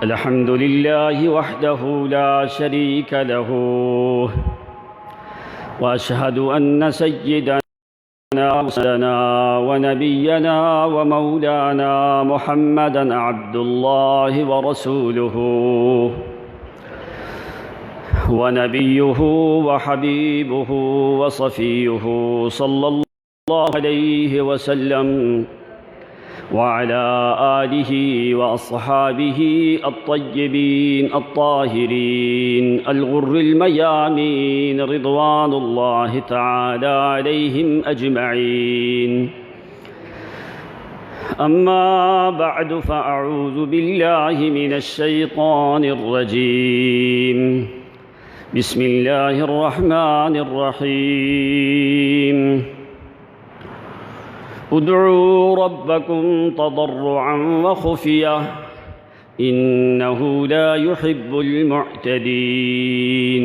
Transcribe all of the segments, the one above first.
الحمد لله وحده لا شريك له وأشهد أن سيدنا ونبينا ومولانا محمدًا عبد الله ورسوله ونبيه وحبيبه وصفيه صلى الله عليه وسلم وعلى آله وأصحابه الطيبين الطاهرين الغر الميامين رضوان الله تعالى عليهم أجمعين. أما بعد فأعوذ بالله من الشيطان الرجيم. بسم الله الرحمن الرحيم. ادعوا ربكم تضرعا وخفية إنه لا يحب المعتدين.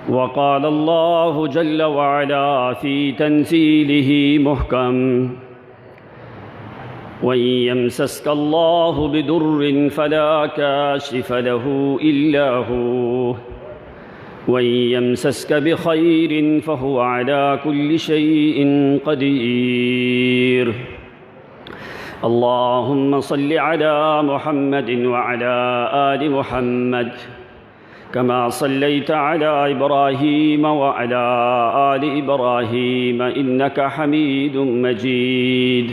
وقال الله جل وعلا في تنزيله محكم: وإن يمسسك الله بضر فلا كاشف له إلا هو وإن يمسسك بخير فهو على كل شيء قدير. اللهم صل على محمد وعلى آل محمد كما صليت على إبراهيم وعلى آل إبراهيم إنك حميد مجيد.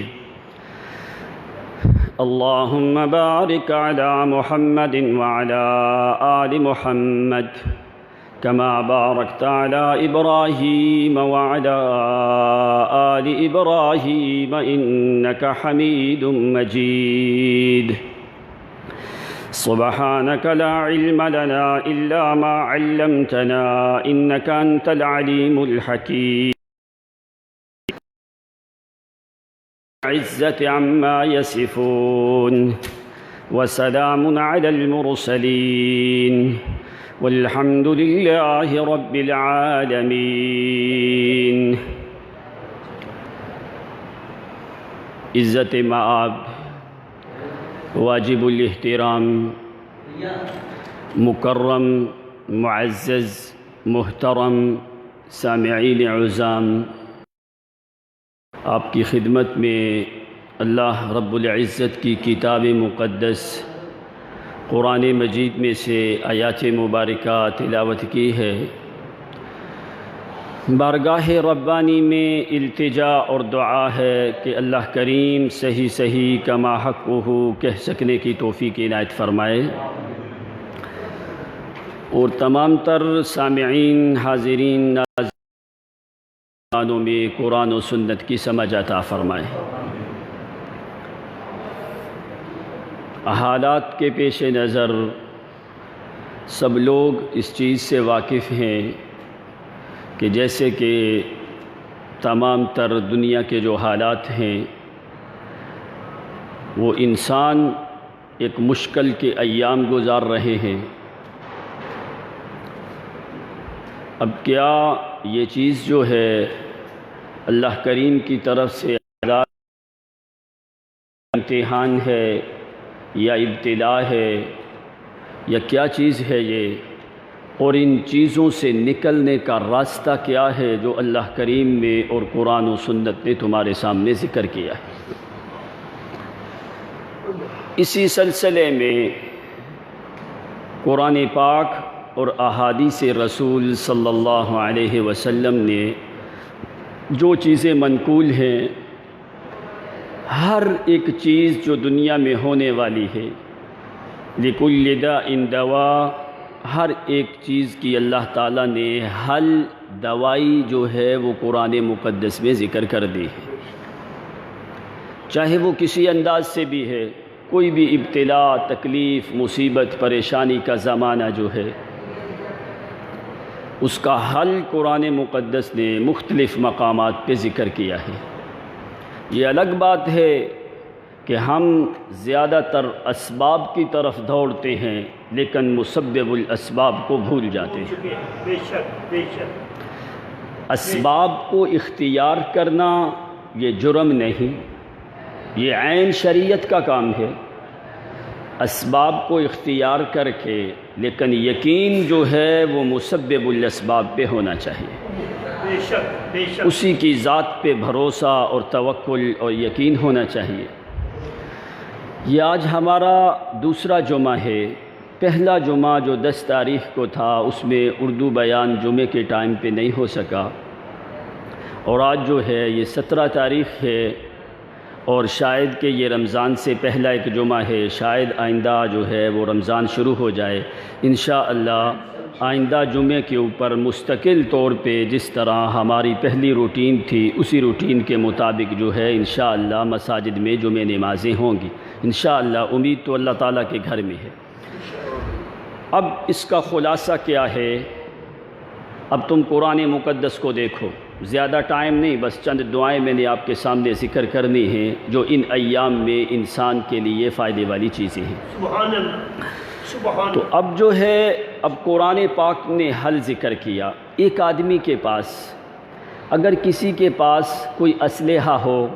اللهم بارك على محمد وعلى آل محمد كما باركت على إبراهيم وعلى آل إبراهيم إنك حميد مجيد. سبحانك لا علم لنا إلا ما علمتنا إنك أنت العليم الحكيم. عزة عما يصفون وسلام على المرسلين والحمد لله رب العالمین. عزت مآب، واجب الاحترام، مکرم معزز محترم سامعین عظام، آپ کی خدمت میں اللہ رب العزت کی کتاب مقدس قرآن مجید میں سے آیات مبارکہ تلاوت کی ہے. بارگاہ ربانی میں التجا اور دعا ہے کہ اللہ کریم صحیح صحیح کما حقہ کہہ سکنے کی توفیق عنایت فرمائے اور تمام تر سامعین حاضرین ناظرین میں قرآن و سنت کی سمجھ عطا فرمائے. حالات کے پیش نظر سب لوگ اس چیز سے واقف ہیں کہ جیسے کہ تمام تر دنیا کے جو حالات ہیں وہ انسان ایک مشکل کے ایام گزار رہے ہیں. اب کیا یہ چیز جو ہے اللہ کریم کی طرف سے امتحان ہے یا ابتلا ہے یا کیا چیز ہے یہ، اور ان چیزوں سے نکلنے کا راستہ کیا ہے جو اللہ کریم میں اور قرآن و سنت نے تمہارے سامنے ذکر کیا ہے. اسی سلسلے میں قرآن پاک اور احادیث رسول صلی اللہ علیہ وسلم نے جو چیزیں منقول ہیں، ہر ایک چیز جو دنیا میں ہونے والی ہے، لِكُلِّ دَاءٍ دَوَاءٌ، ہر ایک چیز کی اللہ تعالیٰ نے حل دوائی جو ہے وہ قرآن مقدس میں ذکر کر دی ہے. چاہے وہ کسی انداز سے بھی ہے، کوئی بھی ابتلا، تکلیف، مصیبت، پریشانی کا زمانہ جو ہے، اس کا حل قرآن مقدس نے مختلف مقامات پہ ذکر کیا ہے۔ یہ الگ بات ہے کہ ہم زیادہ تر اسباب کی طرف دوڑتے ہیں لیکن مسبب الاسباب کو بھول جاتے ہیں۔ بے شک بے شک۔ اسباب کو اختیار کرنا یہ جرم نہیں، یہ عین شریعت کا کام ہے۔ اسباب کو اختیار کر کے لیکن یقین جو ہے وہ مسبب الاسباب پہ ہونا چاہیے، بے شک بے شک۔ اسی کی ذات پہ بھروسہ اور توکل اور یقین ہونا چاہیے۔ یہ آج ہمارا دوسرا جمعہ ہے۔ پہلا جمعہ جو 10 تاریخ کو تھا اس میں اردو بیان جمعے کے ٹائم پہ نہیں ہو سکا، اور آج جو ہے یہ 17 تاریخ ہے، اور شاید کہ یہ رمضان سے پہلا ایک جمعہ ہے، شاید آئندہ جو ہے وہ رمضان شروع ہو جائے۔ انشاءاللہ آئندہ جمعے کے اوپر مستقل طور پہ جس طرح ہماری پہلی روٹین تھی اسی روٹین کے مطابق جو ہے انشاءاللہ مساجد میں جمعہ نمازیں ہوں گی انشاءاللہ۔ امید تو اللہ تعالیٰ کے گھر میں ہے۔ اب اس کا خلاصہ کیا ہے؟ اب تم قرآن مقدس کو دیکھو، زیادہ ٹائم نہیں، بس چند دعائیں میں نے آپ کے سامنے ذکر کرنی ہیں جو ان ایام میں انسان کے لیے فائدے والی چیزیں ہیں۔ سبحان اللہ سبحان تو اللہ۔ اب جو ہے اب قرآن پاک نے حل ذکر کیا۔ ایک آدمی کے پاس اگر کسی کے پاس کوئی اسلحہ ہو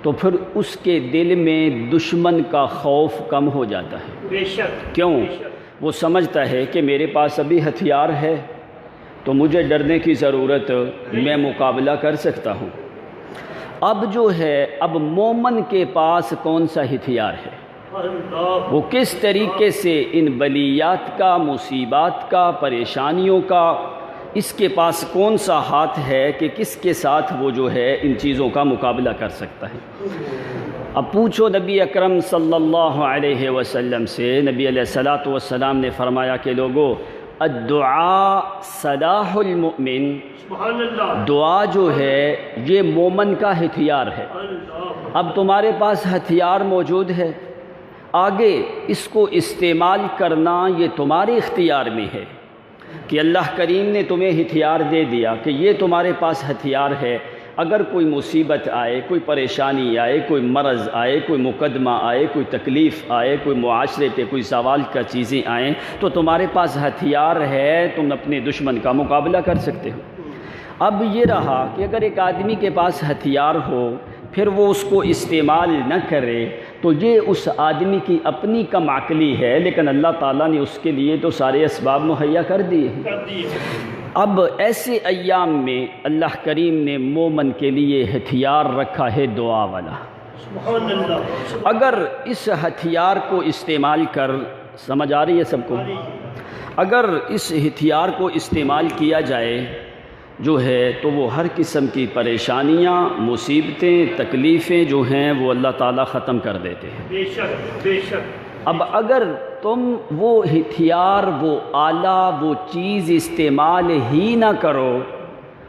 تو پھر اس کے دل میں دشمن کا خوف کم ہو جاتا ہے۔ بے شک۔ کیوں؟ بے شک۔ وہ سمجھتا ہے کہ میرے پاس ابھی ہتھیار ہے تو مجھے ڈرنے کی ضرورت، میں مقابلہ کر سکتا ہوں۔ اب جو ہے اب مومن کے پاس کون سا ہتھیار ہے؟ اللہ۔ وہ کس طریقے سے ان بلیات کا، مصیبات کا، پریشانیوں کا، اس کے پاس کون سا ہاتھ ہے کہ کس کے ساتھ وہ جو ہے ان چیزوں کا مقابلہ کر سکتا ہے۔ اب پوچھو نبی اکرم صلی اللہ علیہ وسلم سے، نبی علیہ الصلوۃ والسلام نے فرمایا کہ لوگو الدعاء سلاح المؤمن، سبحان اللہ۔ دعا جو ہے یہ مومن کا ہتھیار ہے۔ اللہ۔ اب تمہارے پاس ہتھیار موجود ہے، آگے اس کو استعمال کرنا یہ تمہارے اختیار میں ہے کہ اللہ کریم نے تمہیں ہتھیار دے دیا کہ یہ تمہارے پاس ہتھیار ہے۔ اگر کوئی مصیبت آئے، کوئی پریشانی آئے، کوئی مرض آئے، کوئی مقدمہ آئے، کوئی تکلیف آئے، کوئی معاشرے پہ کوئی سوال کا چیزیں آئیں تو تمہارے پاس ہتھیار ہے، تم اپنے دشمن کا مقابلہ کر سکتے ہو۔ اب یہ رہا کہ اگر ایک آدمی کے پاس ہتھیار ہو پھر وہ اس کو استعمال نہ کرے تو یہ اس آدمی کی اپنی کم عقلی ہے، لیکن اللہ تعالیٰ نے اس کے لیے تو سارے اسباب مہیا کر دیے ہیں۔ کر دیے۔ اب ایسے ایام میں اللہ کریم نے مومن کے لیے ہتھیار رکھا ہے دعا والا۔ سبحان اللہ۔ اگر اس ہتھیار کو استعمال کر، سمجھ آ رہی ہے سب کو؟ اگر اس ہتھیار کو استعمال کیا جائے جو ہے تو وہ ہر قسم کی پریشانیاں، مصیبتیں، تکلیفیں جو ہیں وہ اللہ تعالیٰ ختم کر دیتے ہیں۔ بے شک بے شک۔ اب اگر تم وہ ہتھیار، وہ آلہ، وہ چیز استعمال ہی نہ کرو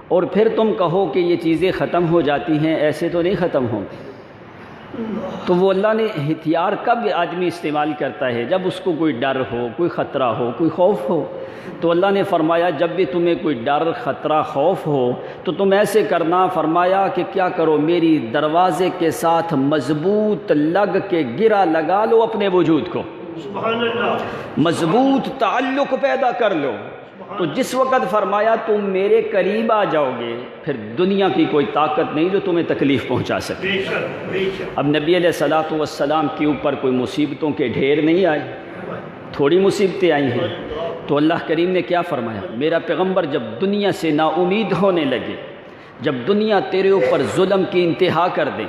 اور پھر تم کہو کہ یہ چیزیں ختم ہو جاتی ہیں، ایسے تو نہیں ختم ہوں گی۔ تو وہ اللہ نے ہتھیار کب آدمی استعمال کرتا ہے؟ جب اس کو کوئی ڈر ہو، کوئی خطرہ ہو، کوئی خوف ہو۔ تو اللہ نے فرمایا جب بھی تمہیں کوئی ڈر، خطرہ، خوف ہو تو تم ایسے کرنا، فرمایا کہ کیا کرو، میری دروازے کے ساتھ مضبوط لگ کے گرا لگا لو اپنے وجود کو، سبحان اللہ۔ مضبوط تعلق پیدا کر لو۔ تو جس وقت فرمایا تم میرے قریب آ جاؤ گے پھر دنیا کی کوئی طاقت نہیں جو تمہیں تکلیف پہنچا سکے۔ بے شک بے شک۔ اب نبی علیہ الصلوۃ والسلام کے اوپر کوئی مصیبتوں کے ڈھیر نہیں آئے، تھوڑی مصیبتیں آئی ہیں۔ تو اللہ کریم نے کیا فرمایا؟ میرا پیغمبر جب دنیا سے نا امید ہونے لگے، جب دنیا تیرے اوپر ظلم کی انتہا کر دیں،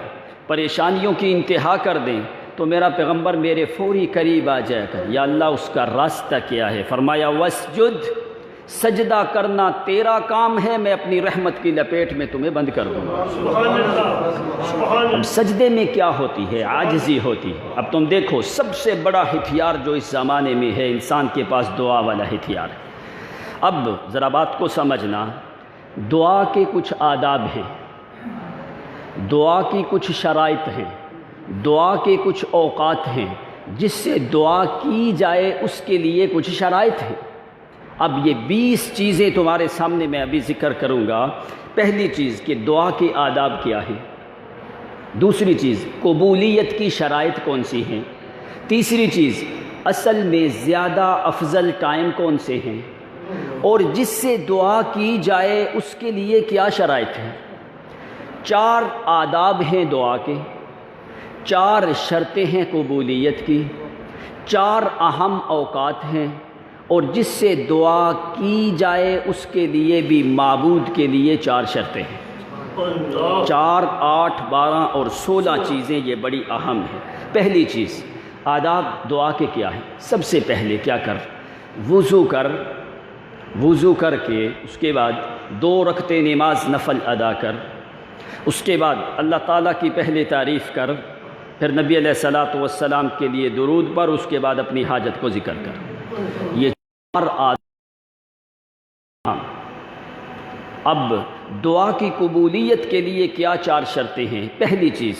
پریشانیوں کی انتہا کر دیں، تو میرا پیغمبر میرے فوری قریب آ جائے گا۔ یا اللہ اس کا راستہ کیا ہے؟ فرمایا واسجد، سجدہ کرنا تیرا کام ہے، میں اپنی رحمت کی لپیٹ میں تمہیں بند کر دوں گا۔ سبحان اللہ سبحان اللہ۔ اب سجدے میں کیا ہوتی ہے؟ عاجزی ہوتی ہے۔ اب تم دیکھو سب سے بڑا ہتھیار جو اس زمانے میں ہے انسان کے پاس دعا والا ہتھیار ہے۔ اب ذرا بات کو سمجھنا، دعا کے کچھ آداب ہیں، دعا کی کچھ شرائط ہیں، دعا کے کچھ اوقات ہیں، جس سے دعا کی جائے اس کے لیے کچھ شرائط ہیں۔ اب یہ 20 چیزیں تمہارے سامنے میں ابھی ذکر کروں گا۔ پہلی چیز کہ دعا کے آداب کیا ہیں، دوسری چیز قبولیت کی شرائط کون سی ہیں، تیسری چیز اصل میں زیادہ افضل ٹائم کون سے ہیں، اور جس سے دعا کی جائے اس کے لیے کیا شرائط ہیں۔ 4 آداب ہیں دعا کے، 4 شرطیں ہیں قبولیت کی، 4 اہم اوقات ہیں، اور جس سے دعا کی جائے اس کے لیے بھی معبود کے لیے 4 شرطیں ہیں۔ 4، 8، 12 اور 16 چیزیں یہ بڑی اہم ہیں۔ پہلی چیز آداب دعا کے کیا ہیں؟ سب سے پہلے کیا کر، وضو کر کے اس کے بعد 2 رکعتیں نماز نفل ادا کر، اس کے بعد اللہ تعالیٰ کی پہلے تعریف کر، پھر نبی علیہ الصلاۃ والسلام کے لیے درود پر، اس کے بعد اپنی حاجت کو ذکر کر۔ یہ 4 آداب۔ اب دعا کی قبولیت کے لیے کیا 4 شرطیں ہیں؟ پہلی چیز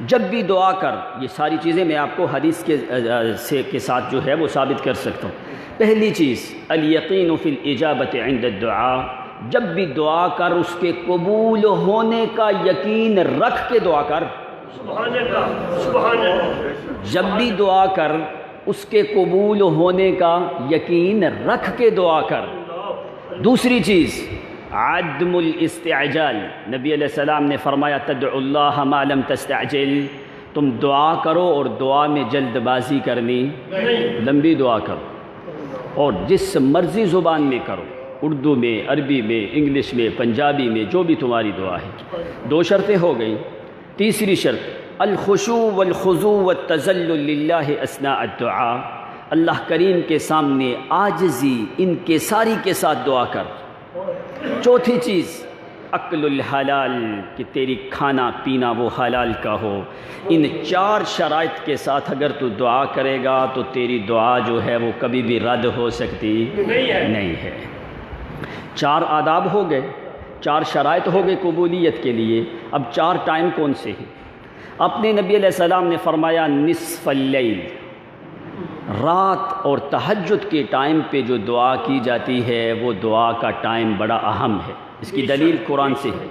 جب بھی دعا کر، یہ ساری چیزیں میں آپ کو حدیث کے ساتھ جو ہے وہ ثابت کر سکتا ہوں۔ پہلی چیز الیقین فی الاجابۃ عند الدعاء، جب بھی دعا کر اس کے قبول ہونے کا یقین رکھ کے دعا کر۔ سبحان اللہ، سبحان اللہ۔ جب بھی دعا کر اس کے قبول ہونے کا یقین رکھ کے دعا کر۔ دوسری چیز عدم الاستعجال، نبی علیہ السلام نے فرمایا تدعو اللہ ما لم تستعجل، تم دعا کرو اور دعا میں جلد بازی کرنی، لمبی دعا کرو اور جس مرضی زبان میں کرو، اردو میں، عربی میں، انگلش میں، پنجابی میں، جو بھی تمہاری دعا ہے۔ 2 شرطیں ہو گئیں۔ تیسری شرط الخشوع والخضوع والتذلل للہ اثناء الدعاء، اللہ کریم کے سامنے عاجزی انکساری کے ساتھ دعا کر۔ چوتھی چیز اکل الحلال، کہ تیری کھانا پینا وہ حلال کا ہو۔ ان 4 شرائط کے ساتھ اگر تو دعا کرے گا تو تیری دعا جو ہے وہ کبھی بھی رد ہو سکتی نہیں ہے۔ 4 آداب ہو گئے، 4 شرائط ہو گئے قبولیت کے لیے۔ اب 4 ٹائم کون سے ہیں؟ اپنے نبی علیہ السلام نے فرمایا نصف اللیل، رات اور تہجد کے ٹائم پہ جو دعا کی جاتی ہے وہ دعا کا ٹائم بڑا اہم ہے۔ اس کی دلیل قرآن سے ہے۔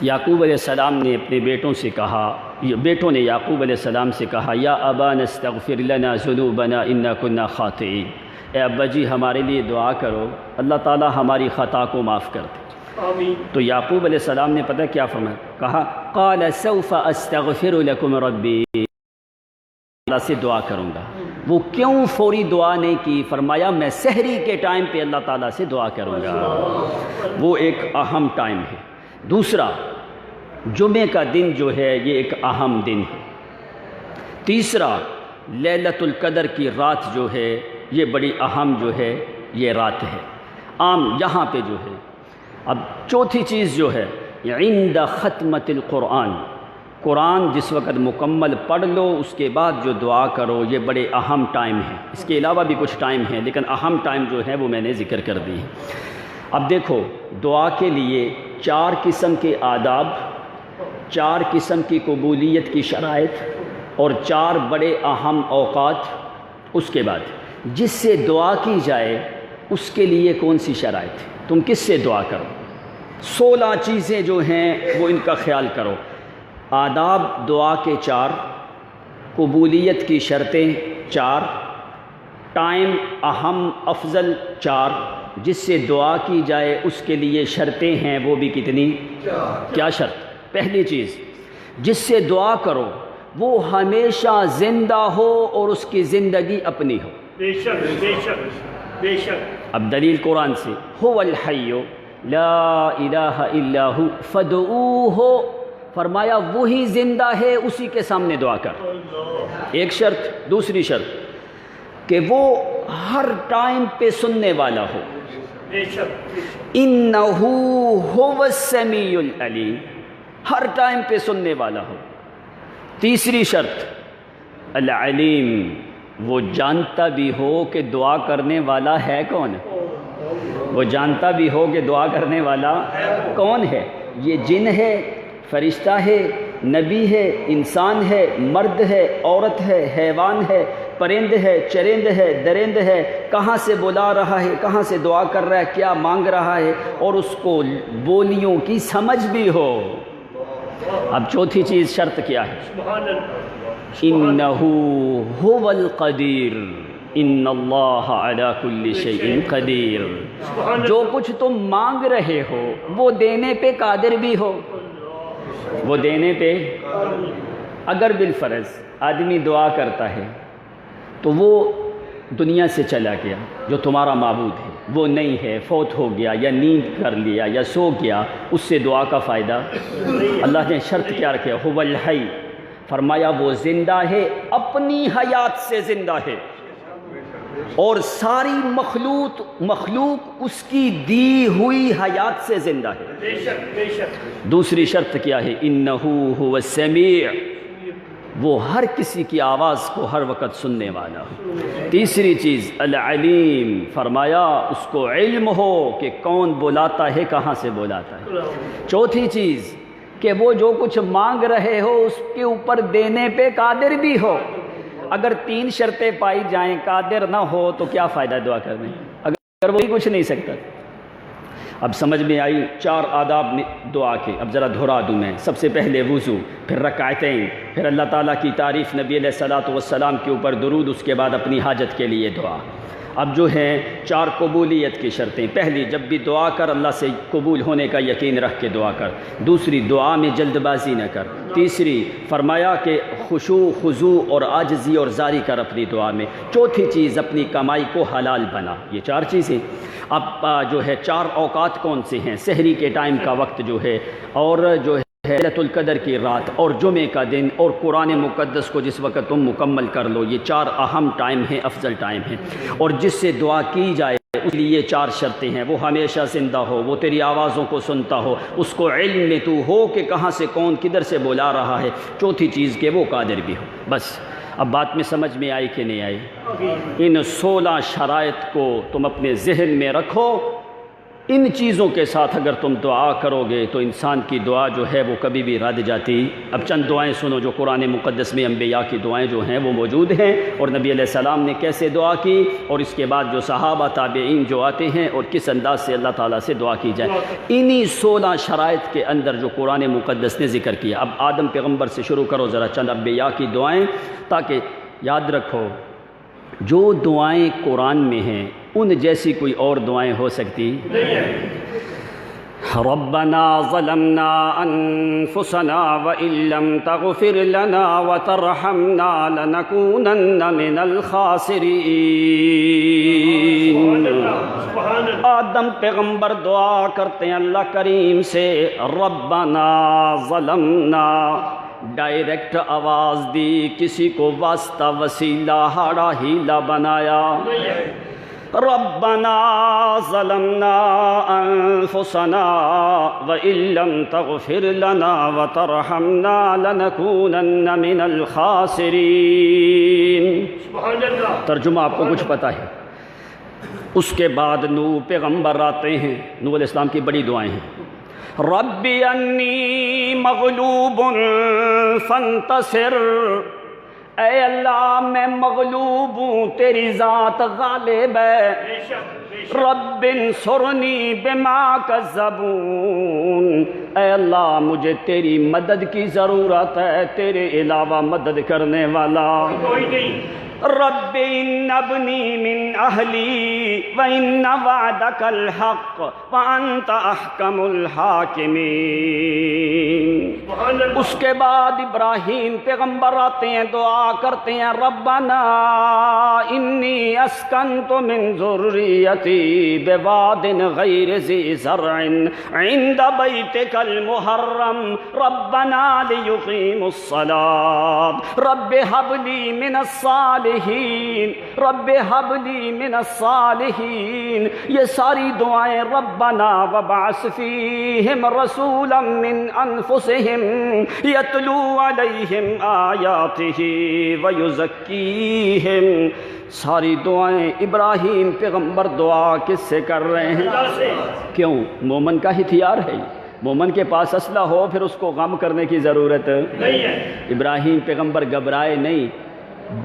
یعقوب علیہ السلام نے اپنے بیٹوں نے یعقوب علیہ السلام سے کہا یا ابانا استغفر لنا ذنوبنا انا كنا خاطئین، اے ابا جی ہمارے لیے دعا کرو، اللہ تعالیٰ ہماری خطا کو معاف کر دے۔ آمین۔ تو یعقوب علیہ السلام نے پتہ کیا فرمایا؟ کہا قال سوف استغفر لکم ربی، اللہ سے دعا کروں گا۔ وہ کیوں فوری دعا نہیں کی؟ فرمایا میں سحری کے ٹائم پہ اللہ تعالیٰ سے دعا کروں گا، وہ ایک اہم ٹائم ہے۔ دوسرا جمعہ کا دن جو ہے یہ ایک اہم دن ہے۔ تیسرا لیلۃ القدر کی رات جو ہے یہ بڑی اہم جو ہے یہ رات ہے عام یہاں پہ جو ہے۔ اب چوتھی چیز جو ہے عند ختمۃ القرآن، قرآن جس وقت مکمل پڑھ لو اس کے بعد جو دعا کرو، یہ بڑے اہم ٹائم ہیں۔ اس کے علاوہ بھی کچھ ٹائم ہیں لیکن اہم ٹائم جو ہے وہ میں نے ذکر کر دی ہے۔ اب دیکھو دعا کے لیے 4 قسم کے آداب، 4 قسم کی قبولیت کی شرائط اور 4 بڑے اہم اوقات۔ اس کے بعد جس سے دعا کی جائے اس کے لیے کون سی شرائط ہے، تم کس سے دعا کرو۔ 16 چیزیں جو ہیں وہ ان کا خیال کرو۔ آداب دعا کے 4، قبولیت کی شرطیں 4، ٹائم اہم افضل 4، جس سے دعا کی جائے اس کے لیے شرطیں ہیں وہ بھی کتنی؟ کیا شرط؟ پہلی چیز جس سے دعا کرو وہ ہمیشہ زندہ ہو اور اس کی زندگی اپنی ہو۔ بے شک، بے شک، بے شک۔ اب دلیل قرآن سے هو الحی لا الہ الا ہو فادعوہ، فرمایا وہی زندہ ہے اسی کے سامنے دعا کر۔ ایک شرط۔ دوسری شرط کہ وہ ہر ٹائم پہ سننے والا ہو۔ بے شک، انہ هو السمیع العلیم، ہر ٹائم پہ سننے والا ہو۔ تیسری شرط العلیم، وہ جانتا بھی ہو کہ دعا کرنے والا ہے کون، وہ جانتا بھی ہو کہ دعا کرنے والا کون ہے۔ یہ جن ہے، فرشتہ ہے، نبی ہے، انسان ہے، مرد ہے، عورت ہے، حیوان ہے، پرند ہے، چرند ہے، درند ہے، کہاں سے بلا رہا ہے، کہاں سے دعا کر رہا ہے، کیا مانگ رہا ہے، اور اس کو بولیوں کی سمجھ بھی ہو۔ اب چوتھی چیز شرط کیا ہے؟ سبحان اللہ، انہو هو القدیر، ان اللہ علی کل شیء قدیر۔ جو کچھ تم مانگ رہے ہو وہ دینے پہ قادر بھی ہو، وہ دینے پہ۔ اگر بالفرض آدمی دعا کرتا ہے تو وہ دنیا سے چلا گیا، جو تمہارا معبود ہے وہ نہیں ہے، فوت ہو گیا یا نیند کر لیا یا سو گیا، اس سے دعا کا فائدہ؟ اللہ نے شرط کیا رکھے؟ هو الحی، فرمایا وہ زندہ ہے، اپنی حیات سے زندہ ہے، اور ساری مخلوق اس کی دی ہوئی حیات سے زندہ ہے۔ بے شک بے شک۔ دوسری شرط کیا ہے؟ انہو هو السمیع، وہ ہر کسی کی آواز کو ہر وقت سننے والا۔ تیسری چیز العلیم، فرمایا اس کو علم ہو کہ کون بلاتا ہے، کہاں سے بلاتا ہے۔ چوتھی چیز کہ وہ جو کچھ مانگ رہے ہو اس کے اوپر دینے پہ قادر بھی ہو۔ اگر تین شرطیں پائی جائیں، قادر نہ ہو تو کیا فائدہ دعا کرنے، اگر وہی کچھ نہیں سکتا۔ اب سمجھ میں آئی چار آداب دعا کے۔ اب ذرا دہرا دوں میں۔ سب سے پہلے وضو، پھر رکعتین، پھر اللہ تعالیٰ کی تعریف، نبی علیہ الصلوۃ والسلام کے اوپر درود، اس کے بعد اپنی حاجت کے لیے دعا۔ اب جو ہیں چار قبولیت کی شرطیں۔ پہلی، جب بھی دعا کر اللہ سے قبول ہونے کا یقین رکھ کے دعا کر۔ دوسری، دعا میں جلد بازی نہ کر۔ تیسری، فرمایا کہ خشوع، خضوع اور عاجزی اور زاری کر اپنی دعا میں۔ چوتھی چیز، اپنی کمائی کو حلال بنا۔ یہ چار چیزیں۔ اب جو ہے چار اوقات کون سے ہیں؟ سحری کے ٹائم کا وقت جو ہے، اور جو ہے لیلۃ القدر کی رات، اور جمعے کا دن، اور قرآن مقدس کو جس وقت تم مکمل کر لو۔ یہ چار اہم ٹائم ہیں، افضل ٹائم ہیں، اور جس سے دعا کی جائے اس لیے یہ چار شرطیں ہیں۔ وہ ہمیشہ زندہ ہو، وہ تیری آوازوں کو سنتا ہو، اس کو علم میں تو ہو کہ کہاں سے کون کدھر سے بلا رہا ہے۔ چوتھی چیز کہ وہ قادر بھی ہو۔ بس اب بات میں سمجھ میں آئی کہ نہیں آئی؟ ان 16 شرائط کو تم اپنے ذہن میں رکھو۔ ان چیزوں کے ساتھ اگر تم دعا کرو گے تو انسان کی دعا جو ہے وہ کبھی بھی رد جاتی۔ اب چند دعائیں سنو جو قرآن مقدس میں انبیاء کی دعائیں جو ہیں وہ موجود ہیں، اور نبی علیہ السلام نے کیسے دعا کی، اور اس کے بعد جو صحابہ تابعین جو آتے ہیں اور کس انداز سے اللہ تعالیٰ سے دعا کی جائے۔ انہی 16 شرائط کے اندر جو قرآن مقدس نے ذکر کیا۔ اب آدم پیغمبر سے شروع کرو ذرا چند انبیاء کی دعائیں، تاکہ یاد رکھو جو دعائیں قرآن میں ہیں ان جیسی کوئی اور دعائیں ہو سکتی نہیں ہیں۔ ربنا ظلمنا انفسنا وان لم تغفر لنا وترحمنا لنكونن من الخاسرین۔ آدم پیغمبر دعا کرتے ہیں اللہ کریم سے، ربنا ظلمنا، ڈائریکٹ آواز دی، کسی کو واسطہ وسیلہ ہاڑا ہیلا بنایا۔ ربنا ظلمنا انفسنا وان لم تغفر لنا وترحمنا لنكونن من الخاسرین۔ ترجمہ آپ کو کچھ پتہ ہے؟ اس کے بعد نوح پیغمبر آتے ہیں، نوح علیہ السلام کی بڑی دعائیں ہیں۔ رب انی مغلوب فانتصر، اے اللہ میں مغلوب ہوں، تیری ذات غالب ہے۔ رب انصرنی بما کذبون، اے اللہ مجھے تیری مدد کی ضرورت ہے، تیرے علاوہ مدد کرنے والا کوئی نہیں۔ رب ان ابنی من اہلی وان وعدک الحق وانت احکم الحاکمین۔ اس کے بعد ابراہیم پیغمبر آتے ہیں، دعا کرتے ہیں، ربنا انی اسکنت من ذریتی بواد غیر ذی زرع عند بیتک المحرم ربنا لیقیموا الصلاۃ رب هب لی من الصالحین رب حب لی من الصالحین۔ یہ ساری دعائیں ربنا وبعث فیہم رسولا من انفسہم یتلو علیہم آیاتہ ویزکیہم، ساری دعائیں ابراہیم پیغمبر دعا کس سے کر رہے ہیں؟ کیوں؟ مومن کا ہتھیار ہے۔ مومن کے پاس اسلحہ ہو پھر اس کو غم کرنے کی ضرورت نہیں ہے۔ ابراہیم پیغمبر گھبرائے نہیں،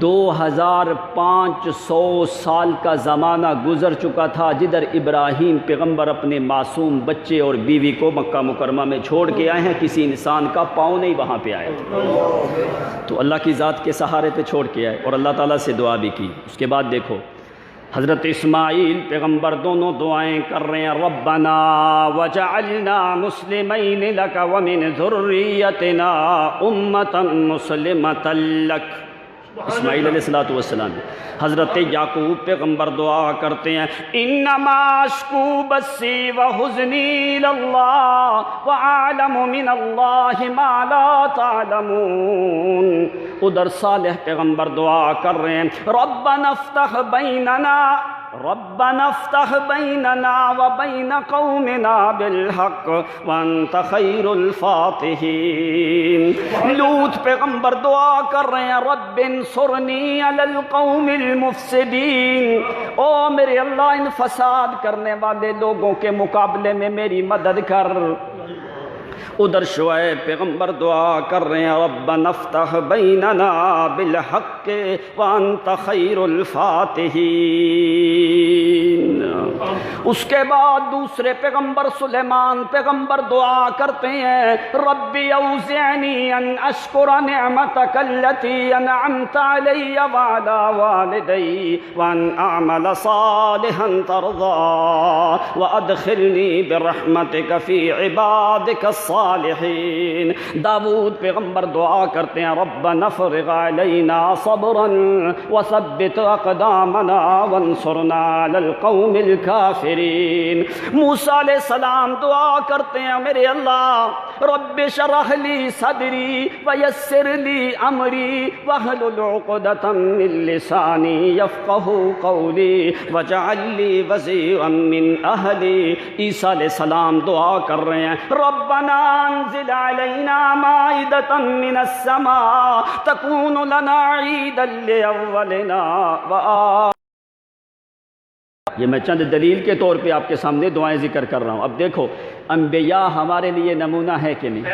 2500 سال کا زمانہ گزر چکا تھا جدھر ابراہیم پیغمبر اپنے معصوم بچے اور بیوی کو مکہ مکرمہ میں چھوڑ کے آئے ہیں، کسی انسان کا پاؤں نہیں وہاں پہ آیا، تو اللہ کی ذات کے سہارے پہ چھوڑ کے آئے اور اللہ تعالیٰ سے دعا بھی کی۔ اس کے بعد دیکھو حضرت اسماعیل پیغمبر دونوں دعائیں کر رہے ہیں، ربنا وجعلنا مسلمین لک ومن ذریتنا امۃ مسلمۃ لک۔ اسماعیل علیہ السلام حضرت یعقوب پیغمبر دعا کرتے ہیں، انما اشکو بثی وحزنی اللہ واعلم من اللہ ما لا تعلمون۔ ادھر صالح پیغمبر دعا کر رہے ہیں، ربنا افتح بیننا وبین قومنا بالحق وانت خیر الفاتحین۔ لوط پیغمبر دعا کر رہے ہیں، رب انصرنی علی القوم المفسدین، او میرے اللہ ان فساد کرنے والے لوگوں کے مقابلے میں میری مدد کر۔ ادھر شعیب پیغمبر دعا کر رہے ہیں، ربنا افتح بیننا بالحق وانت خیر الفاتحین۔ اس کے بعد دوسرے پیغمبر سلیمان پیغمبر دعا کرتے ہیں، ربی اوزعنی ان اشکر نعمتک التی انعمت علی وعلی والدی وان اعمل صالحا ترضاه وادخلنی برحمتک فی عبادک الصالحین۔ داود پیغمبر دعا کرتے ہیں، ربنا افرغ علینا صبرا وثبت اقدامنا وانصرنا علی القوم الکافرین۔ موسیٰ علیہ السلام دعا کرتے ہیں، میرے اللہ رب اشرح لی صدری ویسر لی امری واحلل عقدۃ من لسانی یفقہوا قولی واجعل لی وزیرا من اہلی۔ عیسیٰ علیہ السلام دعا کر رہے ہیں، ربنا انزل علینا مائدۃ من السماء تکون لنا عیدا لاولنا وآخرنا۔ یہ میں چند دلیل کے طور پہ آپ کے سامنے دعائیں ذکر کر رہا ہوں۔ اب دیکھو انبیاء ہمارے لیے نمونہ ہے کہ نہیں؟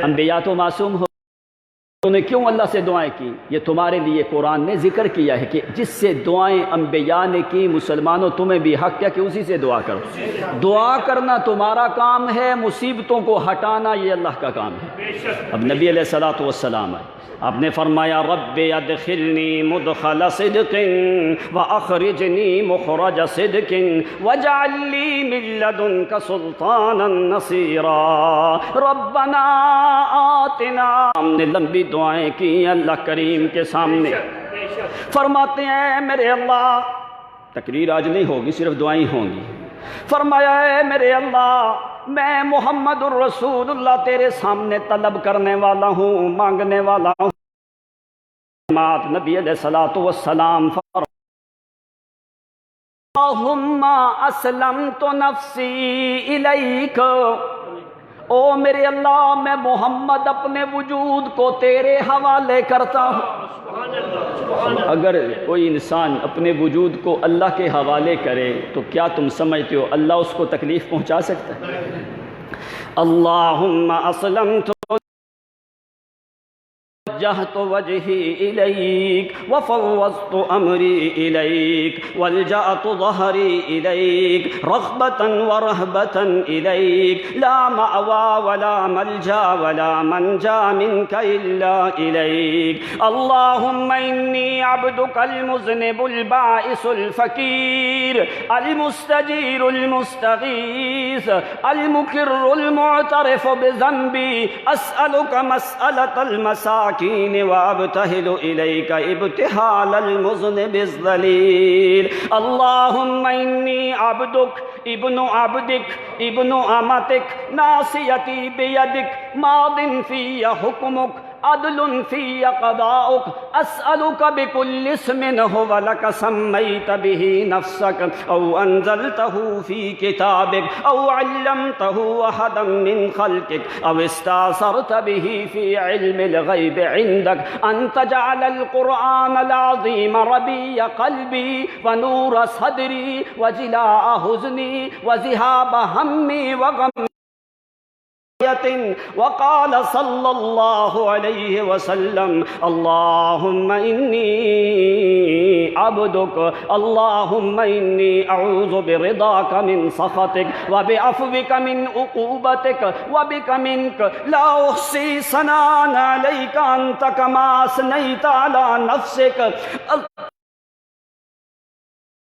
انبیاء تو معصوم ہو، انہوں نے کیوں اللہ سے دعائیں کی؟ یہ تمہارے لیے قرآن نے ذکر کیا ہے کہ جس سے دعائیں انبیاء نے کی، مسلمانوں تمہیں بھی حق ہے کہ اسی سے دعا کرو۔ دعا کرنا تمہارا کام ہے، مصیبتوں کو ہٹانا یہ اللہ کا کام ہے۔ اب نبی علیہ الصلوۃ والسلام آئے، آپ نے فرمایا، رب ادخلنی مدخل صدق واخرجنی مخرج صدق واجعل لی من لدنک سلطانا نصیرا۔ ربنا آتنا۔ ہم نے لمبی دعائیں کی اللہ کریم کے سامنے، فرماتے ہیں میرے اللہ، تقریر آج نہیں ہوگی، صرف دعائیں ہوں گی۔ فرمایا ہے میرے اللہ، میں محمد الرسول اللہ تیرے سامنے طلب کرنے والا ہوں، مانگنے والا ہوں۔ نبی علیہ الصلوۃ والسلام اللہم اسلمت نفسی الیک، او میرے اللہ میں محمد اپنے وجود کو تیرے حوالے کرتا ہوں۔ اگر کوئی انسان اپنے وجود کو اللہ کے حوالے کرے تو کیا تم سمجھتے ہو اللہ اس کو تکلیف پہنچا سکتا ہے؟ اللہم اسلمت وجہت وجہی الیک وفوضت امری الیک والجأت ظہری الیک رغبتا ورہبتا الیک لا مأوى ولا ملجا ولا منجا منک الا الیک۔ اللہم انی عبدک المذنب البائس الفقیر المستجیر المستغیث المقر المعترف بذنبی اسألک مسألة المساکین وابتہل الیک ابتحال المذنب الذلیل۔ اللہم انی عبدک ابن عبدک ابن امتک ناصیتی بیدک ماض فی حکمک عدل فی قضاؤک اسألک بکل اسم هو لک سمیت به نفسک او انزلته فی کتابک او علمته احدا من خلقک او استاثرت به فی علم الغیب عندک ان تجعل القرآن العظیم ربیع قلبی ونور صدری وجلاء حزنی وذہاب ہمی وغم وقال صلى الله عليه وسلم اللهم إني عبدك اللهم إني أعوذ برضاك من سخطك وبعفوك من عقوبتك وبك منك لا أحصي ثناء عليك أنت كما أثنيت على نفسك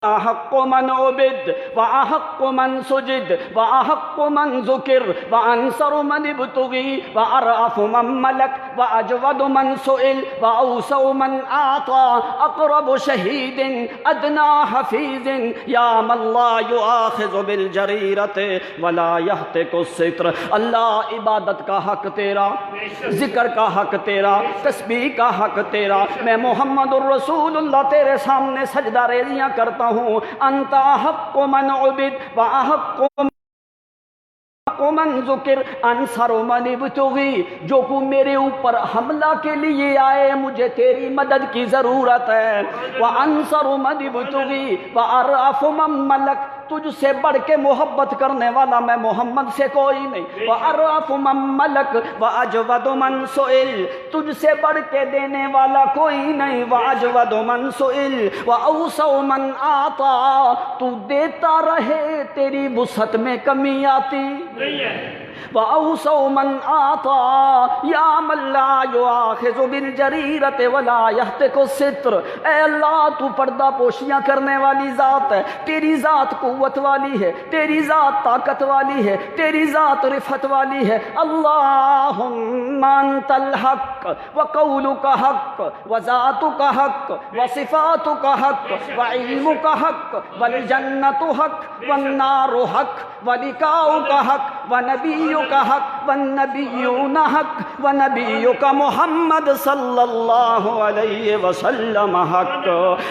أحق من عبد وأحق من سجد وأحق من ذكر وأنصر من ابتغي وأرأف من ملك وأجود من سئل وأوسع من أعطى أقرب شهيد أدنى حفيظ يا من لا يؤاخذ بالجريرة ولا يهتك الستر. اللہ عبادت کا حق تیرا، ذکر کا حق تیرا، تسبیح کا حق تیرا. میں محمد الرسول اللہ تیرے سامنے سجدہ ریزیاں کرتا ہوں. انت احق من عبد واحق من ذکر انصر من ابتغی. جو کو میرے اوپر حملہ کے لیے آئے مجھے تیری مدد کی ضرورت ہے. وانصر من ابتغی وارأف من ملک. تجھ سے بڑھ کے محبت کرنے والا میں محمد سے کوئی نہیں. وَأَرْأَفُ مَن مَلَكَ وَأَجْوَدُ مَن سُئِلَ. تجھ سے بڑھ کے دینے والا کوئی نہیں. وَأَجْوَدُ مَن سُئِلَ وَأَوْسَعُ مَن أَعْطَى. تو دیتا رہے تیری وسعت میں کمی آتی نہیں ہے. وَأَوْسَعُ مَنْ آتَى يَا مَنْ لَا يُؤَاخِذُ بِالْجَرِيرَةِ وَلَا يَهْتِكُ السِّتْرَ. اے اللہ تو پردہ پوشیاں کرنے والی ذات ہے. تیری ذات قوت والی ہے، تیری ذات طاقت والی ہے، تیری ذات رفعت والی ہے. اللہم انت الحق وقولک حق وذاتک حق وصفاتک حق وعلمک حق والجنت حق والنار حق ولقاؤک حق ونبیک حق والنبیون حق ونبیک محمد صلی اللہ علیہ وسلم حق.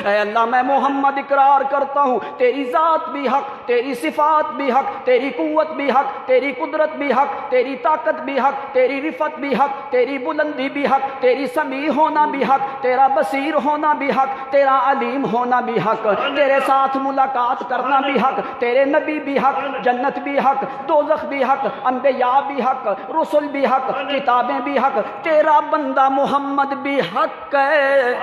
اے اللہ میں محمد اقرار کرتا ہوں تیری ذات بھی حق، تیری صفات بھی حق، تیری قوت بھی حق، تیری قدرت بھی حق، تیری طاقت بھی حق، تیری رفعت بھی حق، تیری بلندی بھی حق، تیری سمیع ہونا بھی حق، تیرا بصیر ہونا بھی حق، تیرا علیم ہونا بھی حق، تیرے ساتھ ملاقات کرنا بھی حق، تیرے نبی بھی حق، جنت بھی حق، دوزخ بھی حق، انبیاء بھی حق، رسل بھی حق، کتابیں بھی حق، تیرا بندہ محمد بھی حق ہے.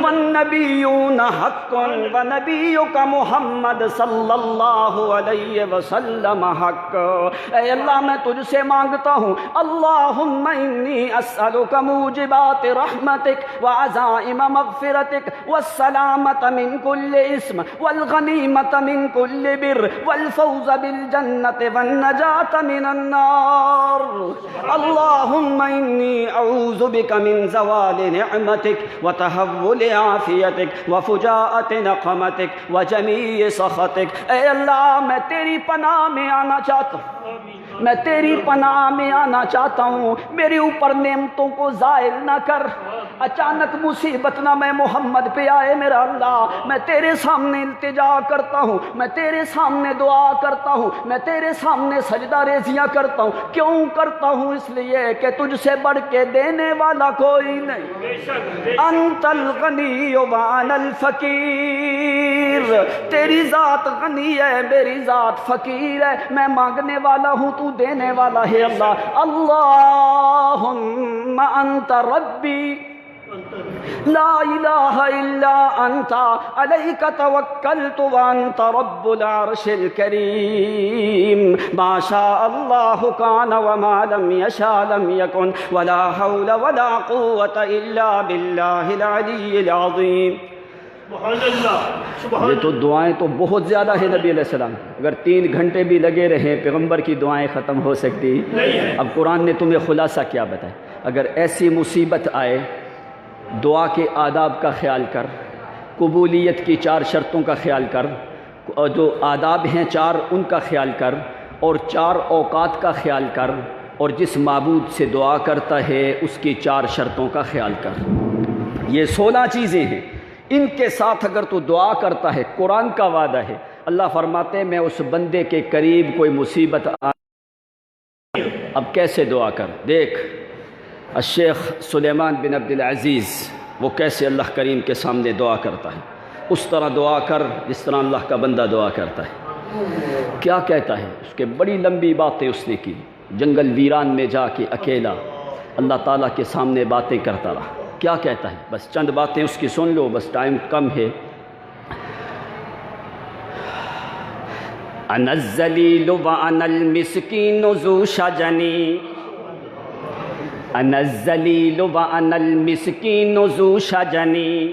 والنبیون حق ونبیک محمد صلی اللہ علیہ وسلم حق. اے اللہ میں تجھ سے مانگتا ہوں اللہم انی اسألک موجبات رحمتک وعزائم مغفرتک والسلامت من کل اسم والغنیمت من کل بر والفوز بالجنت والنجاة من النار. اللہم انی اعوذ بک من زوال نعمتک وتحول عافیتک وفجاءت نقمتک وجمیع سخطک. اے اللہ میں تیری پناہ میں آنا چاہتا ہوں، میں تیری پناہ میں آنا چاہتا ہوں. میرے اوپر نعمتوں کو زائل نہ کر. اچانک مصیبت نہ میں محمد پہ آئے میرا اللہ. میں تیرے سامنے التجا کرتا ہوں، میں تیرے سامنے دعا کرتا ہوں، میں تیرے سامنے سجدہ ریزیاں کرتا ہوں. کیوں کرتا ہوں؟ اس لیے کہ تجھ سے بڑھ کے دینے والا کوئی نہیں. انت الغنی وانا الفقیر. تیری ذات غنی ہے، میری ذات فقیر ہے. میں مانگنے والا ہوں، تو دینے والا ہے. اللہ اللہم انت ربی لا الہ الا انت علیک توکلت وانت رب العرش الکریم. ما شاء اللہ کان وما لم یشاء لم یکن ولا حول ولا قوة الا باللہ العلی العظیم. یہ تو دعائیں تو بہت زیادہ ہیں نبی علیہ السلام. اگر 3 گھنٹے بھی لگے رہیں پیغمبر کی دعائیں ختم ہو سکتی. اب قرآن نے تمہیں خلاصہ کیا بتایا. اگر ایسی مصیبت آئے دعا کے آداب کا خیال کر، قبولیت کی 4 شرطوں کا خیال کر، اور جو آداب ہیں 4 ان کا خیال کر، اور 4 اوقات کا خیال کر، اور جس معبود سے دعا کرتا ہے اس کی 4 شرطوں کا خیال کر. یہ 16 چیزیں ہیں. ان کے ساتھ اگر تو دعا کرتا ہے، قرآن کا وعدہ ہے. اللہ فرماتے ہیں میں اس بندے کے قریب کوئی مصیبت اب کیسے دعا کر. دیکھ الشیخ سلیمان بن عبد العزیز وہ کیسے اللہ کریم کے سامنے دعا کرتا ہے. اس طرح دعا کر جس طرح اللہ کا بندہ دعا کرتا ہے. کیا کہتا ہے؟ اس کے بڑی لمبی باتیں اس نے کی. جنگل ویران میں جا کے اکیلا اللہ تعالیٰ کے سامنے باتیں کرتا رہا. کیا کہتا ہے؟ بس چند باتیں اس کی سن لو، بس ٹائم کم ہے. انا الذلیل وانا المسکین ذو شجنی، انا الذلیل وانا المسکین ذو شجنی،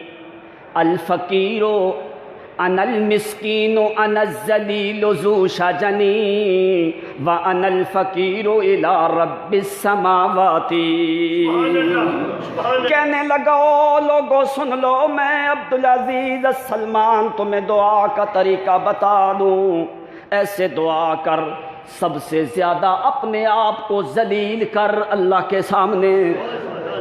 الفقیر انا المسکین انا الذلیل ذو شجنی، وانا الفقیر الی رب السماوات. کہنے لگا او لوگو سن لو، میں عبدالعزیز السلمان تمہیں دعا کا طریقہ بتا دوں. ایسے دعا کر، سب سے زیادہ اپنے آپ کو ذلیل کر اللہ کے سامنے،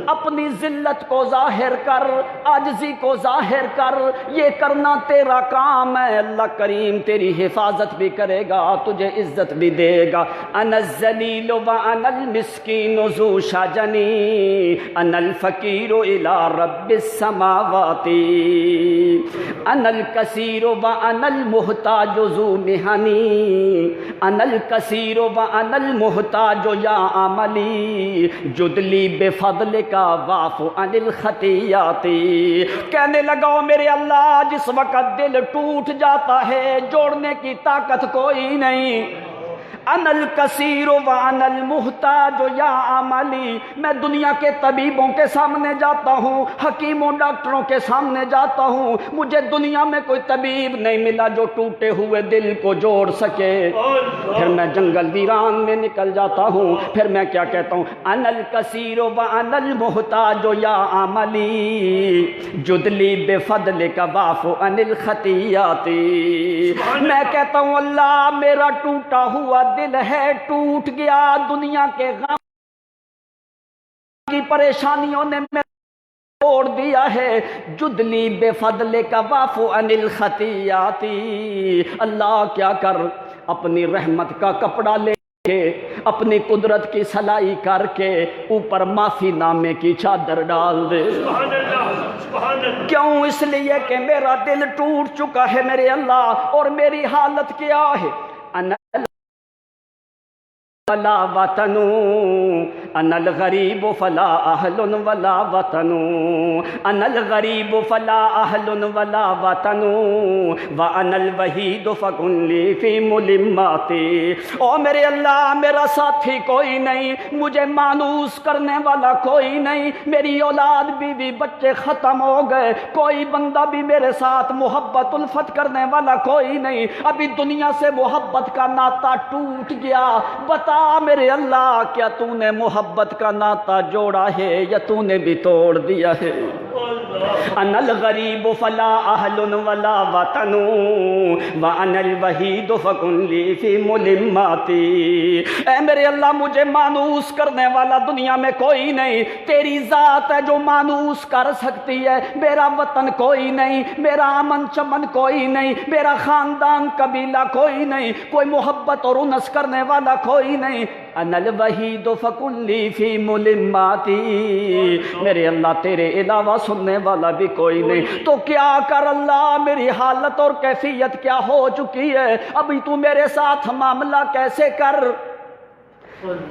اپنی ذلت کو ظاہر کر، عاجزی کو ظاہر کر. یہ کرنا تیرا کام ہے. اللہ کریم تیری حفاظت بھی کرے گا، تجھے عزت بھی دے گا. انا الذلیل وانا المسکین ذو شجنی، انا الفقیر الی رب السماوات، انا الکثیر وانا المحتاج ذو محنی، انا الکثیر وانا المحتاج یا عملی، جدلی بفضل کا واف عن الخطیات. کہنے لگا میرے اللہ، جس وقت دل ٹوٹ جاتا ہے جوڑنے کی طاقت کوئی نہیں. انا الکثیر وانا المحتاج یا عملی، میں دنیا کے طبیبوں کے سامنے جاتا ہوں، حکیموں ڈاکٹروں کے سامنے جاتا ہوں، مجھے دنیا میں کوئی طبیب نہیں ملا جو ٹوٹے ہوئے دل کو جوڑ سکے. پھر میں جنگل ویران میں نکل جاتا ہوں. پھر میں کیا کہتا ہوں؟ انا الکثیر وانا المحتاج یا عملی، جدلی بفضلک واف عن الخطیات. میں کہتا ہوں اللہ میرا ٹوٹا ہوا دل ہے، ٹوٹ گیا، دنیا کے غم کی پریشانیوں نے میں توڑ دیا ہے. جدلی بفضل کا واف عن الخطیات. اللہ کیا کر، اپنی رحمت کا کپڑا لے کے، اپنی قدرت کی سلائی کر کے اوپر معافی نامے کی چادر ڈال دے. کیوں؟ اس لیے کہ میرا دل ٹوٹ چکا ہے میرے اللہ، اور میری حالت کیا ہے؟ ولا وطن، انا الغریب فلا اہل ولا وطن، انا الغریب فلا اہل ولا وطن، وانا الوحید فکن لی فی ملماتی. او میرے اللہ میرا ساتھی کوئی نہیں، مجھے مانوس کرنے والا کوئی نہیں، میری اولاد بیوی بچے ختم ہو گئے، کوئی بندہ بھی میرے ساتھ محبت الفت کرنے والا کوئی نہیں. ابھی دنیا سے محبت کا ناتا ٹوٹ گیا. بتا میرے اللہ، کیا تو نے محبت کا ناتا جوڑا ہے یا تو نے بھی توڑ دیا ہے؟ انا الغریب فلا اہل ولا وطن، وانا الوحید فکن لی فی ملماتی. اے میرے اللہ مجھے مانوس کرنے والا دنیا میں کوئی نہیں، تیری ذات ہے جو مانوس کر سکتی ہے. میرا وطن کوئی نہیں، میرا امن چمن کوئی نہیں، میرا خاندان قبیلہ کوئی نہیں، کوئی محبت اور انس کرنے والا کوئی نہیں. انا الوحید فکن لی فی ملماتی. میرے اللہ تیرے علاوہ سننے والا بھی کوئی نہیں. تو کیا کر اللہ، میری حالت اور کیفیت کیا ہو چکی ہے، ابھی تو میرے ساتھ معاملہ کیسے کر.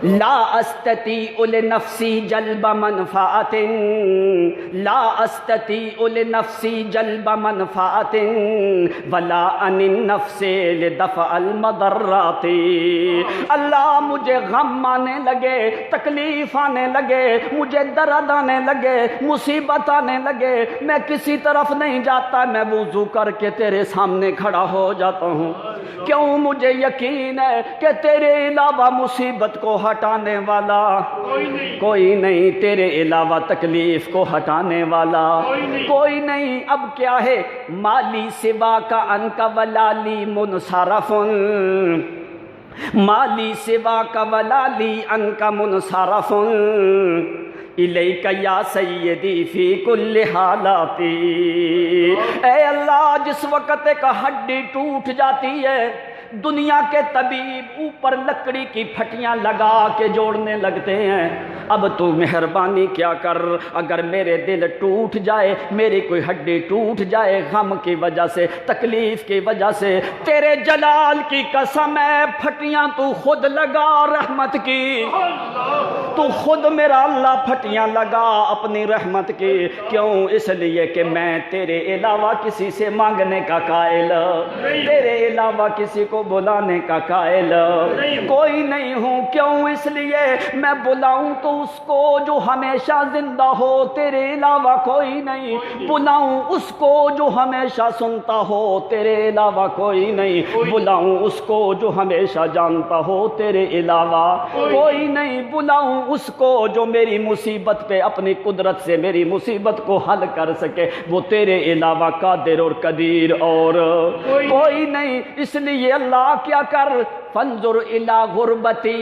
لا استطیع لنفسی جلب منفعت، لا استطیع لنفسی جلب منفعت، ولا عن النفس لدفع المضرات. اللہ مجھے غم آنے لگے، تکلیف آنے لگے، مجھے درد آنے لگے، مصیبت آنے لگے، میں کسی طرف نہیں جاتا، میں وضو کر کے تیرے سامنے کھڑا ہو جاتا ہوں. کیوں؟ مجھے یقین ہے کہ تیرے علاوہ مصیبت کو ہٹانے والا کوئی نہیں، تیرے علاوہ تکلیف کو ہٹانے والا کوئی نہیں. اب کیا ہے؟ مالی سوا کا ان کا ولالی منصرف، مالی سوا کا ولالی ان کا منصرف، الیک یا سیدی فی کل حالاتی. اے اللہ جس وقت ایک ہڈی ٹوٹ جاتی ہے، دنیا کے طبیب اوپر لکڑی کی پھٹیاں لگا کے جوڑنے لگتے ہیں، اب تو مہربانی کیا کر، اگر میرے دل ٹوٹ جائے، میری کوئی ہڈی ٹوٹ جائے غم کی وجہ سے، تکلیف کی وجہ سے، تیرے جلال کی قسم ہے پھٹیاں تو خود لگا رحمت کی، تو خود میرا اللہ پھٹیاں لگا اپنی رحمت کی۔ کیوں؟ اس لیے کہ میں تیرے علاوہ کسی سے مانگنے کا قائل، تیرے علاوہ کسی کو بلانے کا قائل کوئی نہیں ہوں۔ کیوں؟ اس لیے میں بلاؤں تو اس کو جو ہمیشہ زندہ ہو، تیرے علاوہ کوئی نہیں، بلاؤں اس کو جو ہمیشہ سنتا ہو، تیرے علاوہ کوئی نہیں، بلاؤں اس کو جو ہمیشہ جانتا ہو، تیرے علاوہ کوئی نہیں، بلاؤں اس کو جو میری مصیبت پہ اپنی قدرت سے میری مصیبت کو حل کر سکے، وہ تیرے علاوہ قادر اور قدیر اور کوئی نہیں۔ اس لیے اللہ کیا کر، فانظر الی غربتی،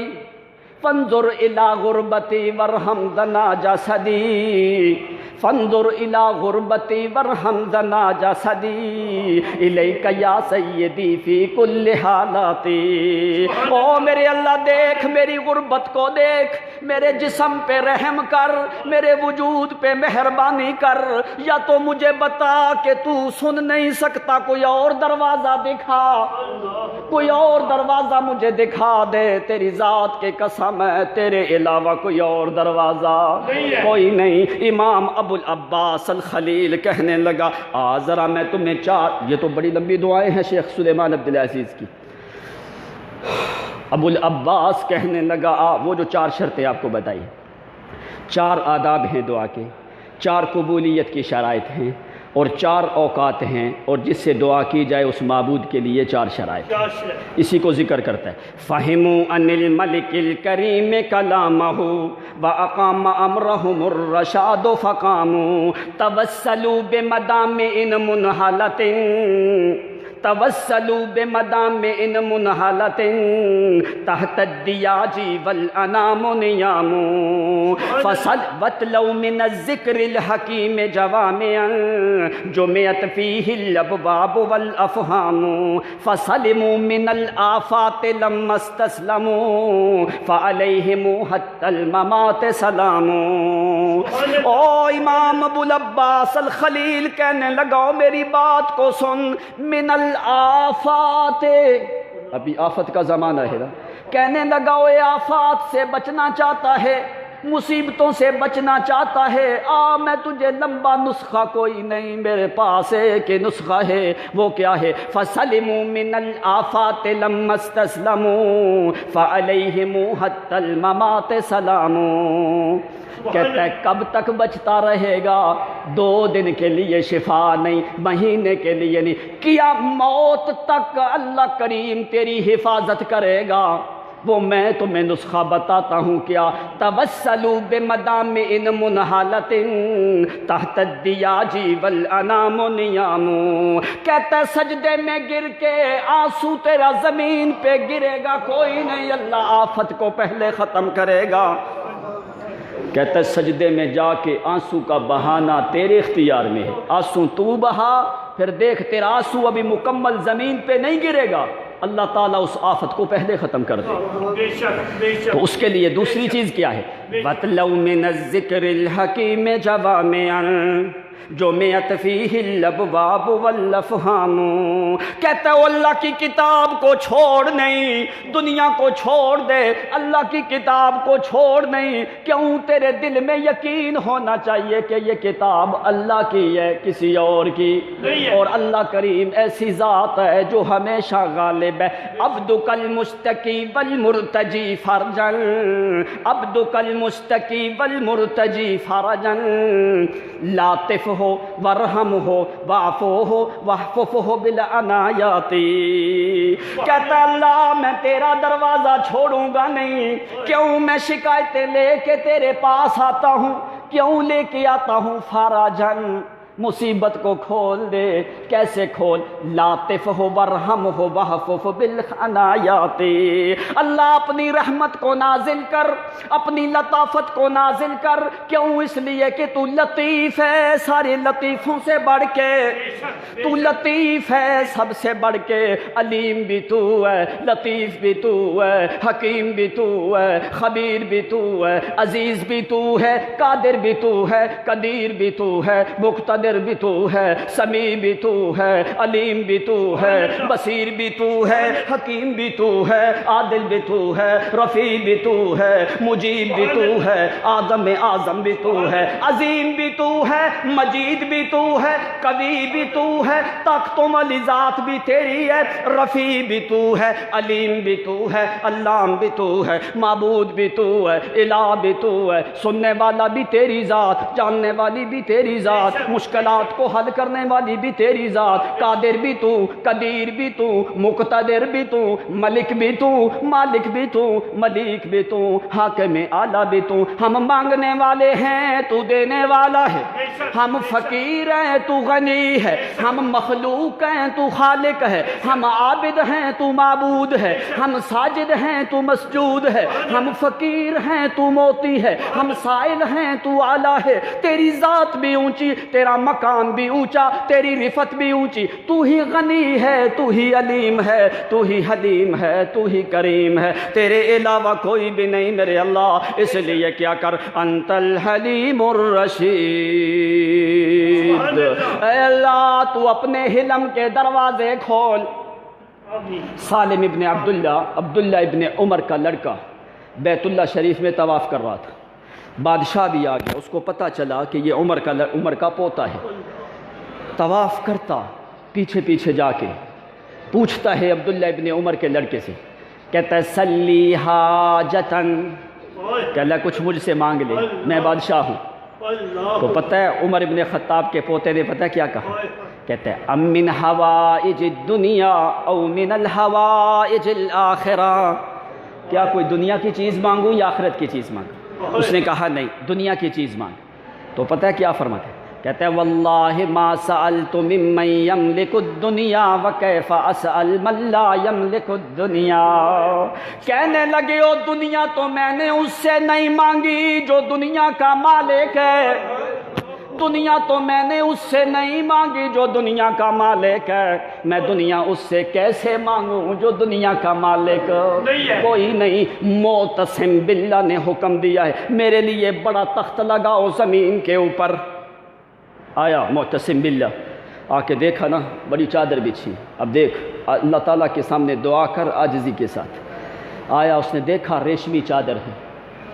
فانظر الی غربتی ورحم ذنا جسدی، فانظر الی غربتی ورحم ذنا جسدی، الیک یا سیدی فی کل حالاتی۔ او میرے اللہ دیکھ میری غربت کو، دیکھ میرے جسم پہ رحم کر، میرے وجود پہ مہربانی کر، یا تو مجھے بتا کہ تو سن نہیں سکتا، کوئی اور دروازہ دکھا، کوئی اور دروازہ مجھے دکھا دے، تیری ذات کے قسم ہے تیرے علاوہ کوئی اور دروازہ کوئی نہیں۔ امام ابو العباس الخلیل کہنے لگا ذرا میں تمہیں یہ تو بڑی لمبی دعائیں ہیں شیخ سلیمان عبدالعزیز کی۔ ابو العباس کہنے لگا وہ جو 4 شرطیں آپ کو بتائی، 4 آداب ہیں دعا کے، 4 قبولیت کی شرائط ہیں، اور 4 اوقات ہیں، اور جس سے دعا کی جائے اس معبود کے لیے 4 شرائط، اسی کو ذکر کرتا ہے۔ فَهِمُوا عَنِ الْمَلِكِ الْكَرِيمِ كَلَامَهُ وَأَقَامَ أَمْرَهُمُ الرَّشَادُ فَقَامُوا تَوَسَّلُوا بِمَدَامِعٍ مُنْحَلَةٍ، توسلوا بمدامع منحلة تحت الدياج والأنام نيام، فصل واتلوا من الذكر الحكيم جوامعا جمعت فيه الأبواب والأفهام، فسلموا من الآفات لما استسلموا فعليهم حتى الممات سلام۔ او امام ابو العباس الخلیل کہنے لگاؤ میری بات کو سن، من الآفات، ابھی آفت کا زمانہ ہے نا، کہنے لگا وہ آفات سے بچنا چاہتا ہے، مصیبتوں سے بچنا چاہتا ہے، میں تجھے لمبا نسخہ کوئی نہیں، میرے پاس ایک نسخہ ہے، وہ کیا ہے؟ فَسَلِمُوا مِنَ الْآفَاتِ لَمَّا اسْتَسْلَمُوا فَعَلَيْهِمُ حَتَّى الْمَمَاتِ سَلَامٌ۔ کہتا ہے کب تک بچتا رہے گا؟ 2 دن کے لیے شفا نہیں، مہینے کے لیے نہیں، کیا موت تک اللہ کریم تیری حفاظت کرے گا۔ وہ میں تمہیں نسخہ بتاتا ہوں کیا، توسلوا بمدامع منحلة تحت الدیاج والانام نیام، کہتا ہے سجدے میں گر کے آنسو تیرا زمین پہ گرے گا کوئی نہیں، اللہ آفت کو پہلے ختم کرے گا۔ کہتا ہے سجدے میں جا کے آنسو کا بہانا تیرے اختیار میں ہے، آنسو تو بہا، پھر دیکھ تیرا آنسو ابھی مکمل زمین پہ نہیں گرے گا، اللہ تعالیٰ اس آفت کو پہلے ختم کر دے۔ تو اس کے لیے دوسری چیز کیا ہے؟ وَاتْلُوا مِنَ الذِّكْرِ الْحَكِيمِ جَوَامِعًا جُمِعَتْ فِيهِ الْأَبْوَابُ وَالْأَفْهَامُ، کہتا ہے اللہ کی کتاب کو چھوڑ نہیں، دنیا کو چھوڑ دے، اللہ کی کتاب کو چھوڑ نہیں۔ کیوں؟ تیرے دل میں یقین ہونا چاہیے کہ یہ کتاب اللہ کی ہے، کسی اور کی، اور اللہ کریم ایسی ذات ہے جو ہمیشہ غالب ہے۔ عبدک المشتکی والمرتجی فرجا، عبدک المشتکی والمرتجی فرجا، لاطف ہو ورحم ہو وعفو ہو وحفف ہو بالعنایاتی۔ کہتا ہے اللہ میں تیرا دروازہ چھوڑوں گا نہیں، کیوں میں شکایتیں لے کے تیرے پاس آتا ہوں، کیوں لے کے آتا ہوں؟ فراجن، مصیبت کو کھول دے. کیسے کھول؟ لاطف ہو برہم ہو وحفف بالعنایات. اللہ اپنی رحمت کو نازل کر، اپنی لطافت کو نازل کر. کیوں؟ اس لیے کہ تو لطیف ہے سارے لطیفوں سے بڑھ کے. تو لطیف ہے سب سے بڑھ کے. علیم بھی تو ہے، لطیف بھی تو ہے، حکیم بھی تو ہے، خبیر بھی تو ہے، عزیز بھی تو ہے، قادر بھی تو ہے، قدیر بھی تو ہے، مقتدر بھی تو ہے، سمیع بھی تو ہے، علیم بھی تو ہے، بصیر بھی تو ہے، حکیم بھی تو ہے، عادل بھی تو ہے، رفیع بھی تو ہے، مجیب بھی تو ہے، آدم اعظم بھی تو ہے، عظیم بھی تو ہے، مجید بھی تو ہے، قوی بھی تو ہے، طاقت والی ذات بھی تیری ہے، رفیع بھی تو ہے، علیم بھی تو ہے، علام بھی تو ہے، معبود بھی تو ہے، الہ بھی تو ہے، سننے والا بھی تیری ذات، جاننے والی بھی تیری ذات، مشکلات کو حل کرنے والی بھی تیری ذات، قادر بھی تو، قدیر بھی تو، مقتدر بھی تو، ملک بھی تو، مالک بھی تو، ملیک بھی تو، حاکم اعلیٰ بھی تو. ہم مانگنے والے ہیں تو دینے والا ہے، ہم فقیر ہیں تو غنی ہے، ہم مخلوق ہیں تو خالق ہے، ہم عابد ہیں تو معبود ہے، ہم ساجد ہیں تو مسجود ہے، ہم فقیر ہیں تو موتی ہے، ہم سائل ہیں تو اعلیٰ ہے. تیری ذات بھی اونچی، تیرا مقام بھی اونچا، تیری رفت بھی اونچی. تو ہی غنی ہے، تو ہی علیم ہے، تو ہی حلیم ہے، تو ہی کریم ہے. تیرے علاوہ کوئی بھی نہیں میرے اللہ. اس لیے کیا کر، انت الحلیم الرشید. اے اللہ تو اپنے حلم کے دروازے کھول. سالم ابن عبداللہ ابن عمر کا لڑکا بیت اللہ شریف میں طواف کر رہا تھا. بادشاہ بھی آ گیا، اس کو پتہ چلا کہ یہ عمر کا پوتا ہے. طواف کرتا پیچھے پیچھے جا کے پوچھتا ہے عبداللہ ابن عمر کے لڑکے سے، کہتا ہے سلی حاجتن، کہ اللہ کچھ مجھ سے مانگ لے، میں بادشاہ ہوں. تو پتہ ہے عمر ابن خطاب کے پوتے نے پتہ کیا کہا؟ کہتے ہیں ام من حوائج الدنیا او من الحوائج الآخرہ، کیا کوئی دنیا کی چیز مانگوں یا آخرت کی چیز مانگوں؟ اس نے کہا نہیں، دنیا کی چیز مانگ. تو پتہ ہے کیا فرماتے ہیں؟ کہتے ہیں واللہ ما سألت ممن یملک الدنیا وکیف اسأل من لا یملک الدنیا. کہنے لگے او دنیا تو میں نے اس سے نہیں مانگی جو دنیا کا مالک ہے، دنیا تو میں نے اس سے نہیں مانگی جو دنیا کا مالک ہے. میں دنیا اس سے کیسے مانگوں جو دنیا کا مالک کوئی نہیں. معتصم باللہ نے حکم دیا ہے میرے لیے بڑا تخت لگاؤ زمین کے اوپر. آیا معتصم باللہ، آ کے دیکھا نا بڑی چادر بچھی. اب دیکھ اللہ تعالیٰ کے سامنے دعا کر عاجزی کے ساتھ. آیا اس نے دیکھا ریشمی چادر ہے،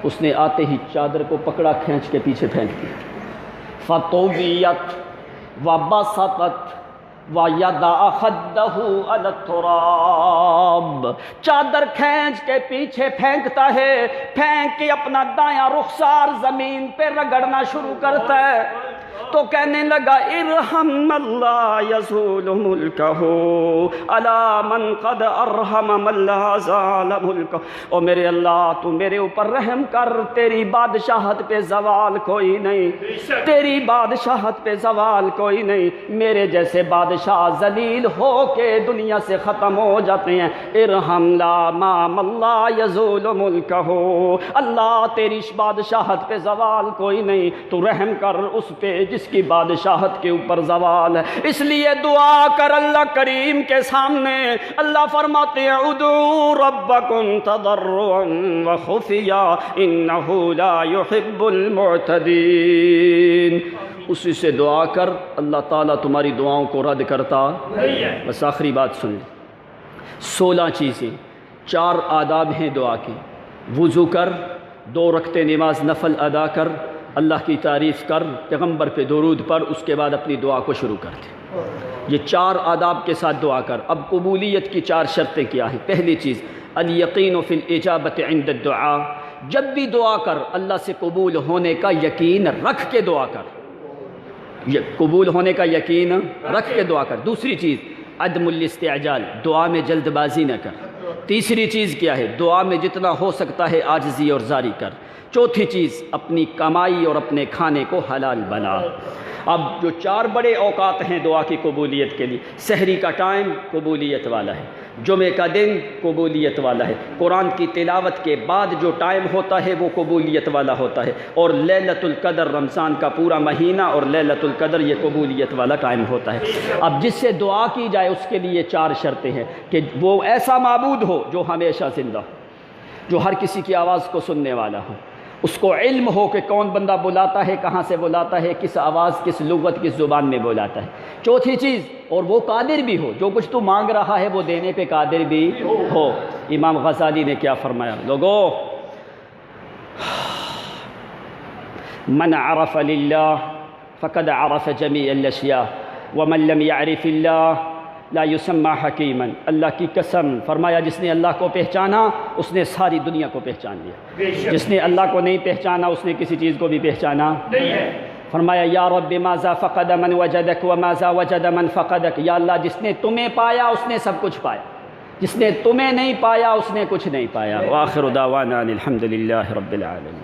اس نے آتے ہی چادر کو پکڑا، کھینچ کے پیچھے پھینک دیا. فطویت وبسطت وَيَضَعَ خَدَّهُ عَلَى التُّرَابِ. چادر کھینچ کے پیچھے پھینکتا ہے، پھینک کے اپنا دایاں رخسار زمین پہ رگڑنا شروع کرتا ہے. تو کہنے لگا ارحم اللہ یزول ملکہ علی من قد ارحم من لا زال ملکہ. او میرے اللہ تو میرے اوپر رحم کر، تیری بادشاہت پہ زوال کوئی نہیں، تیری بادشاہت پہ زوال کوئی نہیں. میرے جیسے بادشاہ ذلیل ہو کے دنیا سے ختم ہو جاتے ہیں. ارحم لا مام اللہ یزول ملکہ، اللہ تیری بادشاہت پہ زوال کوئی نہیں، تو رحم کر اس پہ جس کی بادشاہت کے اوپر زوال ہے. اس لیے دعا کر اللہ کریم کے سامنے. اللہ فرماتے ہیں ادعوا ربکم تضرعا وخفیا انہ لا يحب المعتدین. اسی سے دعا کر، اللہ تعالیٰ تمہاری دعاؤں کو رد کرتا نہیں ہے. بس آخری بات سن لیں. 16 چیزیں، 4 آداب ہیں دعا کے. وضو کر، 2 رکعتیں نماز نفل ادا کر، اللہ کی تعریف کر، پیغمبر پہ درود پڑھ، اس کے بعد اپنی دعا کو شروع کر دے. یہ 4 آداب کے ساتھ دعا کر. اب قبولیت کی 4 شرطیں کیا ہیں؟ پہلی چیز الیقین فی الاجابۃ عند الدعاء. جب بھی دعا کر اللہ سے قبول ہونے کا یقین رکھ کے دعا کر. قبول ہونے کا یقین رکھ کے دعا کر. دوسری چیز عدم الاستعجال، دعا میں جلد بازی نہ کر. تیسری چیز کیا ہے؟ دعا میں جتنا ہو سکتا ہے عاجزی اور زاری کر. چوتھی چیز اپنی کمائی اور اپنے کھانے کو حلال بنا. اب جو 4 بڑے اوقات ہیں دعا کی قبولیت کے لیے، سحری کا ٹائم قبولیت والا ہے، جمعے کا دن قبولیت والا ہے، قرآن کی تلاوت کے بعد جو ٹائم ہوتا ہے وہ قبولیت والا ہوتا ہے، اور لیلۃ القدر رمضان کا پورا مہینہ اور لیلۃ القدر یہ قبولیت والا ٹائم ہوتا ہے۔ اب جس سے دعا کی جائے اس کے لیے 4 شرطیں ہیں کہ وہ ایسا معبود ہو جو ہمیشہ زندہ ہو، جو ہر کسی کی آواز کو سننے والا ہو، اس کو علم ہو کہ کون بندہ بلاتا ہے، کہاں سے بلاتا ہے، کس آواز، کس لغت، کس زبان میں بلاتا ہے۔ چوتھی چیز، اور وہ قادر بھی ہو، جو کچھ تو مانگ رہا ہے وہ دینے پہ قادر بھی ہو۔ امام غزالی نے کیا فرمایا؟ لوگو، من عرف للہ فقد عرف جمیع الاشیاء ومن لم يعرف اللہ لا یسمى حکیما۔ اللہ کی قسم، فرمایا جس نے اللہ کو پہچانا اس نے ساری دنیا کو پہچان لیا، جس نے اللہ کو نہیں پہچانا اس نے کسی چیز کو بھی پہچانا نہیں ہے۔ فرمایا یا رب ماذا فقد من وجدک وماذا وجد من فقدک، یا اللہ جس نے تمہیں پایا اس نے سب کچھ پایا، جس نے تمہیں نہیں پایا اس نے کچھ نہیں پایا۔ وآخر دعوانا الحمد للہ رب العالمین۔